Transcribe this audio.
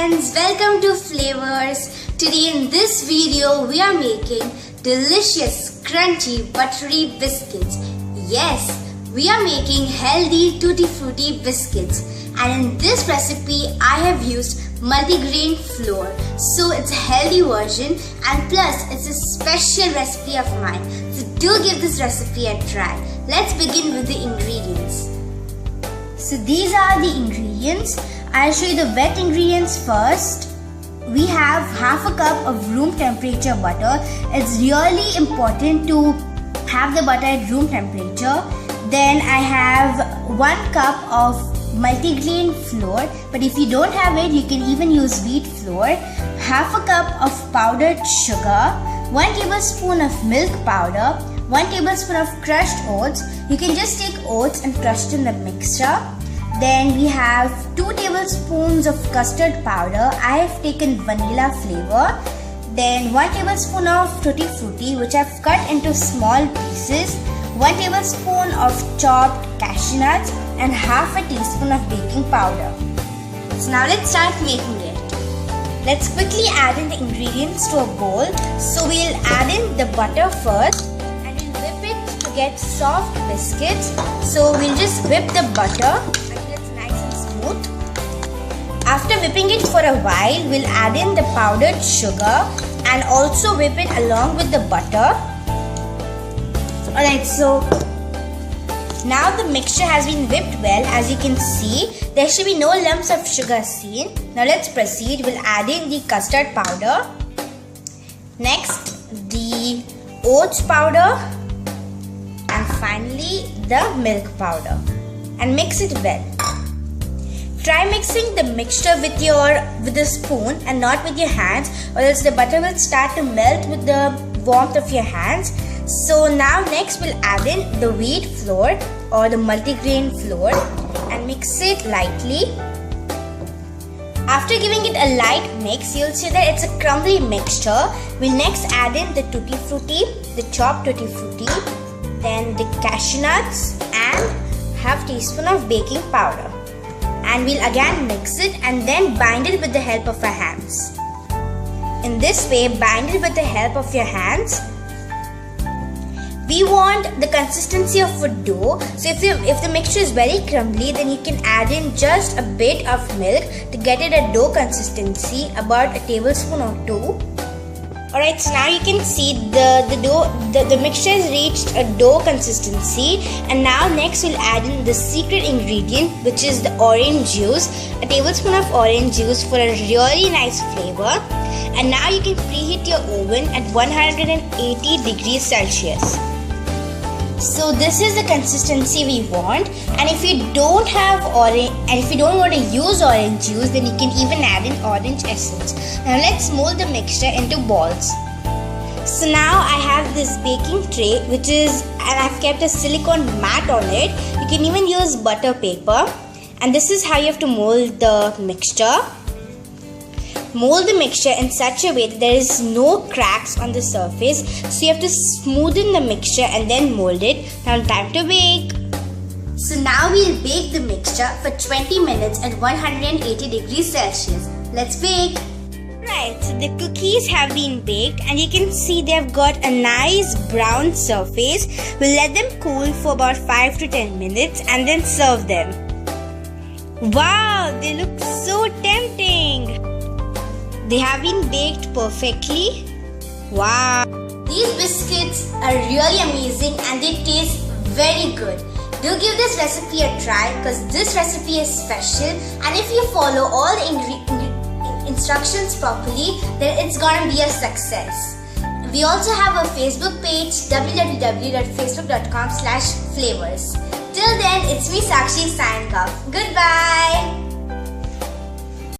friends, welcome to Flavors. Today in this video we are making delicious crunchy buttery biscuits. Yes, we are making healthy tutti frutti biscuits, and in this recipe I have used multigrain flour. So it's a healthy version, and plus it's a special recipe of mine. So do give this recipe a try. Let's begin with the ingredients. So these are the ingredients. I'll show you the wet ingredients first. We have half a cup of room temperature butter. It's really important to have the butter at room temperature. Then I have 1 cup of multigrain flour, but if you don't have it, you can even use wheat flour. Half a cup of powdered sugar, 1 tablespoon of milk powder, 1 tablespoon of crushed oats. You can just take oats and crush it in the mixture. Then we have 2 tablespoons of custard powder. I have taken vanilla flavor. Then 1 tablespoon of tutti frutti, which I've cut into small pieces. 1 tablespoon of chopped cashew nuts and half a teaspoon of baking powder. So now let's start making it. Let's quickly add in the ingredients to a bowl. So we'll add in the butter first and we'll whip it to get soft biscuits. So we'll just whip the butter until it's nice and smooth. After whipping it for a while, we'll add in the powdered sugar and also whip it along with the butter. Alright, so now the mixture has been whipped well. As you can see, there should be no lumps of sugar seen. Now let's proceed. We'll add in the custard powder. Next, the oats powder. And finally, the milk powder. And mix it well. Try mixing the mixture with a spoon and not with your hands, or else the butter will start to melt with the warmth of your hands. So now next we'll add in the wheat flour or the multigrain flour and mix it lightly. After giving it a light mix, you'll see that it's a crumbly mixture. We'll next add in the tutti frutti, the chopped tutti frutti, then the cashew nuts and half teaspoon of baking powder. And we'll again mix it and then bind it with the help of our hands. In this way, bind it with the help of your hands. We want the consistency of a dough. So if the mixture is very crumbly, then you can add in just a bit of milk to get it a dough consistency, about a tablespoon or 2. Alright, so now you can see the mixture has reached a dough consistency, and now next we'll add in the secret ingredient, which is the orange juice, a tablespoon of orange juice for a really nice flavor. And now you can preheat your oven at 180 degrees Celsius. So this is the consistency we want, and if you don't have orange, and if you don't want to use orange juice, then you can even add in orange essence. Now let's mold the mixture into balls. So now I have this baking tray, and I've kept a silicone mat on it. You can even use butter paper, and this is how you have to mold the mixture. Mold the mixture in such a way that there is no cracks on the surface. So you have to smoothen the mixture and then mold it. Now time to bake. So now we'll bake the mixture for 20 minutes at 180 degrees Celsius. Let's bake. Right, so the cookies have been baked and you can see they've got a nice brown surface. We'll let them cool for about 5 to 10 minutes and then serve them. Wow, they look so tempting. They have been baked perfectly. Wow! These biscuits are really amazing and they taste very good. Do give this recipe a try because this recipe is special, and if you follow all the instructions properly, then it's gonna be a success. We also have a Facebook page, www.facebook.com/flavors. Till then, it's me Sakshi signing off. Goodbye!